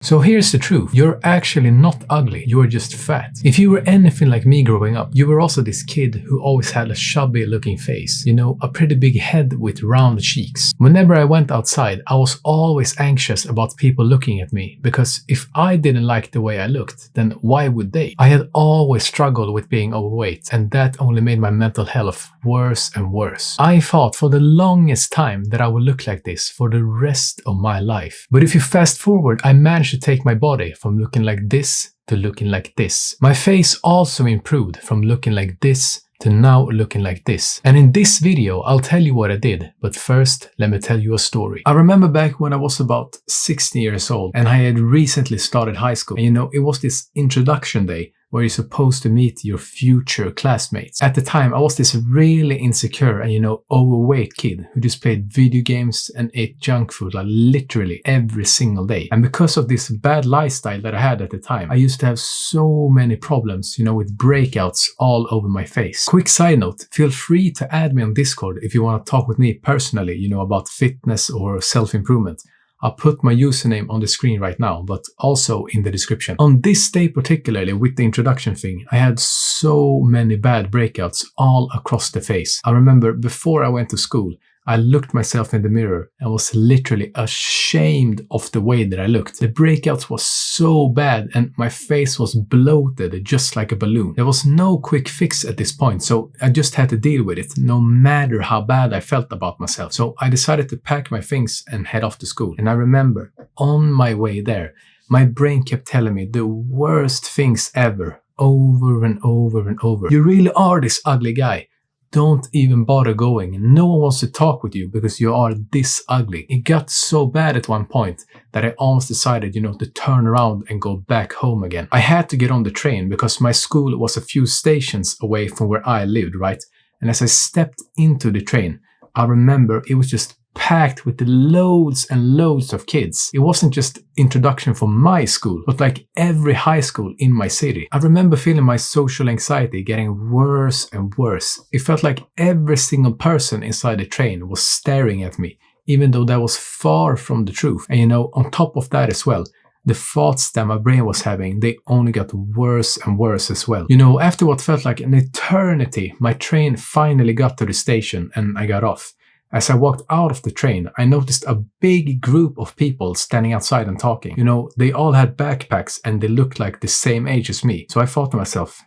So here's the truth, you're actually not ugly, you are just fat. If you were anything like me growing up, you were also this kid who always had a chubby looking face, a pretty big head with round cheeks. Whenever I went outside, I was always anxious about people looking at me, because if I didn't like the way I looked, then why would they? I had always struggled with being overweight, and that only made my mental health worse and worse. I thought for the longest time that I would look like this for the rest of my life. But if you fast forward, I managed to take my body from looking like this to looking like this. My face also improved from looking like this to now looking like this. And in this video, I'll tell you what I did, but first, let me tell you a story. I remember back when I was about 16 years old and I had recently started high school. And it was this introduction day where you're supposed to meet your future classmates. At the time, I was this really insecure and overweight kid who just played video games and ate junk food like literally every single day. And because of this bad lifestyle that I had at the time, I used to have so many problems, with breakouts all over my face. Quick side note, feel free to add me on Discord if you want to talk with me personally, about fitness or self-improvement. I'll put my username on the screen right now, but also in the description. On this day particularly, with the introduction thing, I had so many bad breakouts all across the face. I remember before I went to school, I looked myself in the mirror and was literally ashamed of the way that I looked. The breakouts was so bad and my face was bloated just like a balloon. There was no quick fix at this point, so I just had to deal with it no matter how bad I felt about myself. So I decided to pack my things and head off to school. And I remember on my way there, my brain kept telling me the worst things ever, over and over and over. You really are this ugly guy. Don't even bother going. No one wants to talk with you because you are this ugly. It got so bad at one point that I almost decided, to turn around and go back home again. I had to get on the train because my school was a few stations away from where I lived, right? And as I stepped into the train, I remember it was just packed with loads and loads of kids. It wasn't just introduction from my school, but like every high school in my city. I remember feeling my social anxiety getting worse and worse. It felt like every single person inside the train was staring at me, even though that was far from the truth. And on top of that as well, the thoughts that my brain was having, they only got worse and worse as well. After what felt like an eternity, my train finally got to the station and I got off. As I walked out of the train, I noticed a big group of people standing outside and talking. They all had backpacks and they looked like the same age as me. So I thought to myself,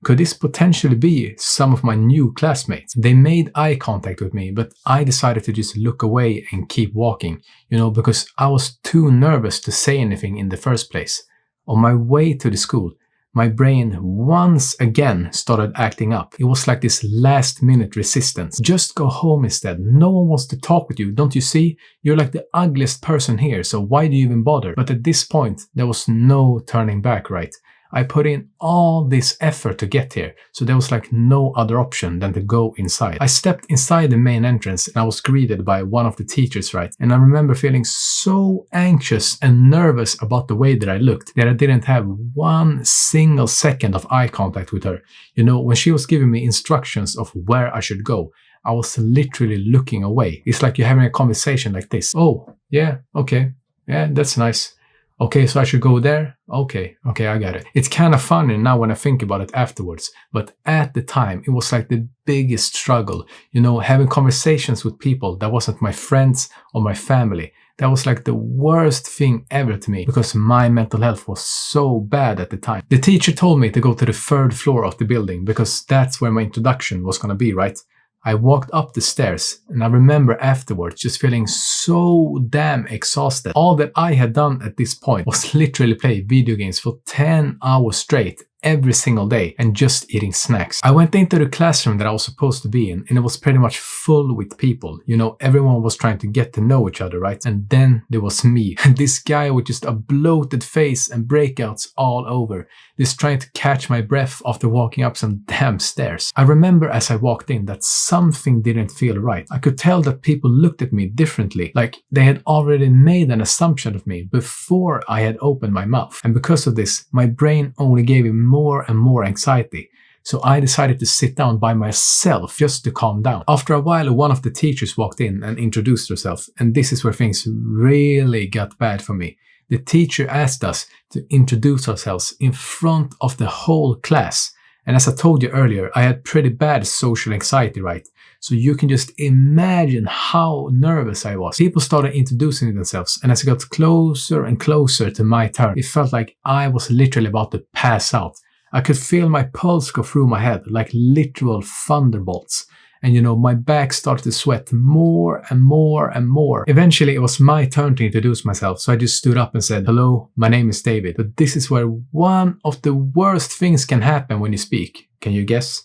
could this potentially be some of my new classmates? They made eye contact with me, but I decided to just look away and keep walking, because I was too nervous to say anything in the first place. On my way to the school, my brain once again started acting up. It was like this last minute resistance. Just go home instead. No one wants to talk with you. Don't you see? You're like the ugliest person here, so why do you even bother? But at this point, there was no turning back, right? I put in all this effort to get here, so there was like no other option than to go inside. I stepped inside the main entrance and I was greeted by one of the teachers, right? And I remember feeling so anxious and nervous about the way that I looked that I didn't have one single second of eye contact with her. When she was giving me instructions of where I should go, I was literally looking away. It's like you're having a conversation like this. Oh, yeah, okay. Yeah, that's nice. Okay, so I should go there? Okay, I got it. It's kind of funny now when I think about it afterwards, but at the time, it was like the biggest struggle, having conversations with people that wasn't my friends or my family. That was like the worst thing ever to me because my mental health was so bad at the time. The teacher told me to go to the 3rd floor of the building because that's where my introduction was gonna be, right? I walked up the stairs and I remember afterwards just feeling so damn exhausted. All that I had done at this point was literally play video games for 10 hours straight every single day and just eating snacks. I went into the classroom that I was supposed to be in and it was pretty much full with people. Everyone was trying to get to know each other, right? And then there was me, this guy with just a bloated face and breakouts all over, just trying to catch my breath after walking up some damn stairs. I remember as I walked in that something didn't feel right. I could tell that people looked at me differently, like they had already made an assumption of me before I had opened my mouth. And because of this, my brain only gave me more and more anxiety. So I decided to sit down by myself just to calm down. After a while, one of the teachers walked in and introduced herself, and this is where things really got bad for me. the teacher asked us to introduce ourselves in front of the whole class. And as I told you earlier, I had pretty bad social anxiety, right? So you can just imagine how nervous I was. People started introducing themselves, and as I got closer and closer to my turn, it felt like I was literally about to pass out. I could feel my pulse go through my head like literal thunderbolts. And my back started to sweat more and more and more. Eventually, it was my turn to introduce myself, so I just stood up and said, "Hello, my name is David." But this is where one of the worst things can happen when you speak. Can you guess?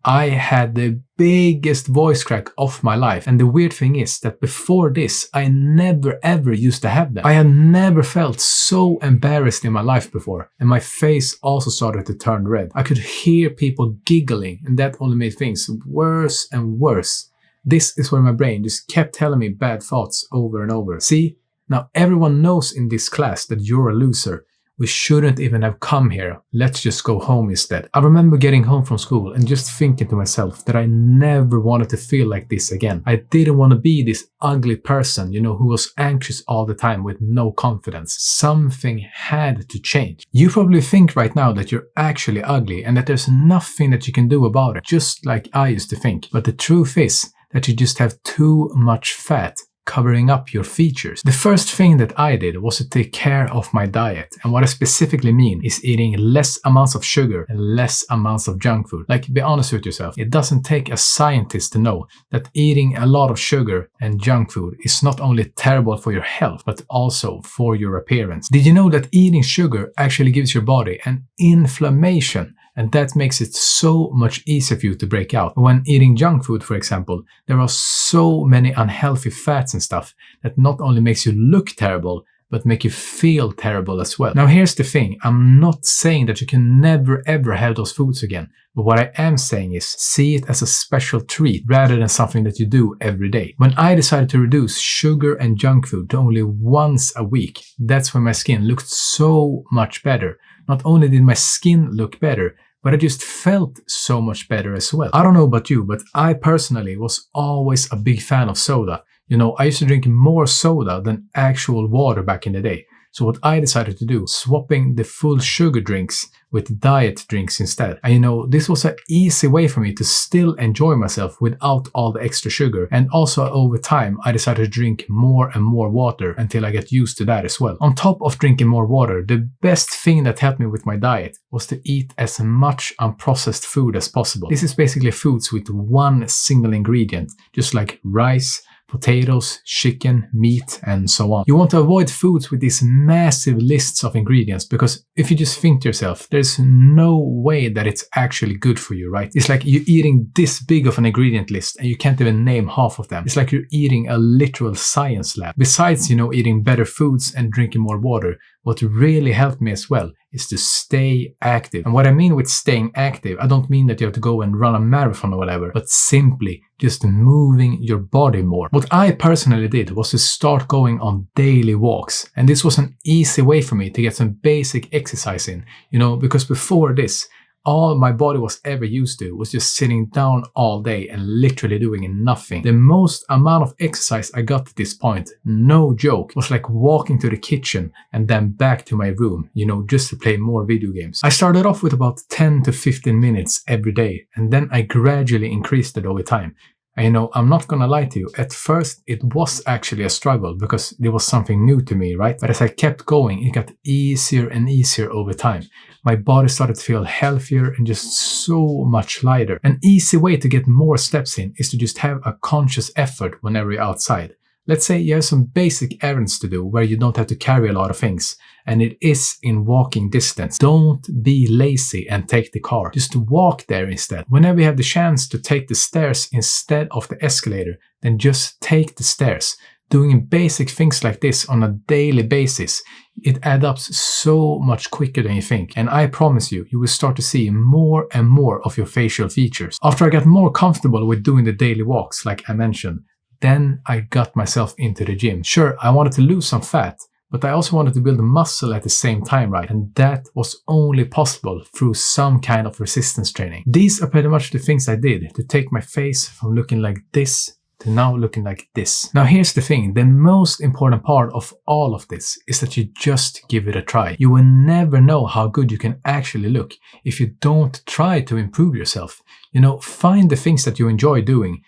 I had the biggest voice crack of my life, and the weird thing is that before this, I never ever used to have them. I had never felt so embarrassed in my life before, and my face also started to turn red. I could hear people giggling, and that only made things worse and worse. This is where my brain just kept telling me bad thoughts over and over. See, now everyone knows in this class that you're a loser. We shouldn't even have come here. Let's just go home instead. I remember getting home from school and just thinking to myself that I never wanted to feel like this again. I didn't want to be this ugly person, who was anxious all the time with no confidence. Something had to change. You probably think right now that you're actually ugly and that there's nothing that you can do about it, just like I used to think. But the truth is that you just have too much fat covering up your features. The first thing that I did was to take care of my diet, and what I specifically mean is eating less amounts of sugar and less amounts of junk food. Like, be honest with yourself, it doesn't take a scientist to know that eating a lot of sugar and junk food is not only terrible for your health, but also for your appearance. Did you know that eating sugar actually gives your body an inflammation? And that makes it so much easier for you to break out. When eating junk food, for example, there are so many unhealthy fats and stuff that not only makes you look terrible, but make you feel terrible as well. Now here's the thing, I'm not saying that you can never ever have those foods again, but what I am saying is see it as a special treat rather than something that you do every day. When I decided to reduce sugar and junk food to only once a week, that's when my skin looked so much better. Not only did my skin look better, but I just felt so much better as well. I don't know about you, but I personally was always a big fan of soda. I used to drink more soda than actual water back in the day. So what I decided to do, swapping the full sugar drinks with diet drinks instead. And this was an easy way for me to still enjoy myself without all the extra sugar. And also over time, I decided to drink more and more water until I got used to that as well. On top of drinking more water, the best thing that helped me with my diet was to eat as much unprocessed food as possible. This is basically foods with one single ingredient, just like rice, potatoes, chicken, meat, and so on. You want to avoid foods with these massive lists of ingredients because if you just think to yourself, there's no way that it's actually good for you, right? It's like you're eating this big of an ingredient list and you can't even name half of them. It's like you're eating a literal science lab. Besides, eating better foods and drinking more water, what really helped me as well is to stay active. And what I mean with staying active, I don't mean that you have to go and run a marathon or whatever, but simply just moving your body more. What I personally did was to start going on daily walks. And this was an easy way for me to get some basic exercise in, because before this, all my body was ever used to was just sitting down all day and literally doing nothing. The most amount of exercise I got at this point, no joke, was like walking to the kitchen and then back to my room, just to play more video games. I started off with about 10 to 15 minutes every day, and then I gradually increased it over time. And I'm not gonna lie to you, at first it was actually a struggle because it was something new to me, right? But as I kept going, it got easier and easier over time. My body started to feel healthier and just so much lighter. An easy way to get more steps in is to just have a conscious effort whenever you're outside. Let's say you have some basic errands to do where you don't have to carry a lot of things, and it is in walking distance. Don't be lazy and take the car. Just walk there instead. Whenever you have the chance to take the stairs instead of the escalator, then just take the stairs. Doing basic things like this on a daily basis, it adds up so much quicker than you think. And I promise you, you will start to see more and more of your facial features. After I got more comfortable with doing the daily walks, like I mentioned, then I got myself into the gym. Sure, I wanted to lose some fat, but I also wanted to build a muscle at the same time, right? And that was only possible through some kind of resistance training. These are pretty much the things I did to take my face from looking like this to now looking like this. Now here's the thing, the most important part of all of this is that you just give it a try. You will never know how good you can actually look if you don't try to improve yourself. Find the things that you enjoy doing.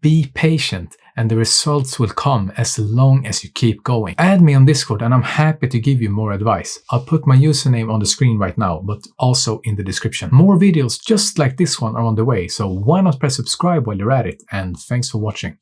Be patient and the results will come as long as you keep going. Add me on Discord and I'm happy to give you more advice. I'll put my username on the screen right now, but also in the description. More videos just like this one are on the way, so why not press subscribe while you're at it, and thanks for watching.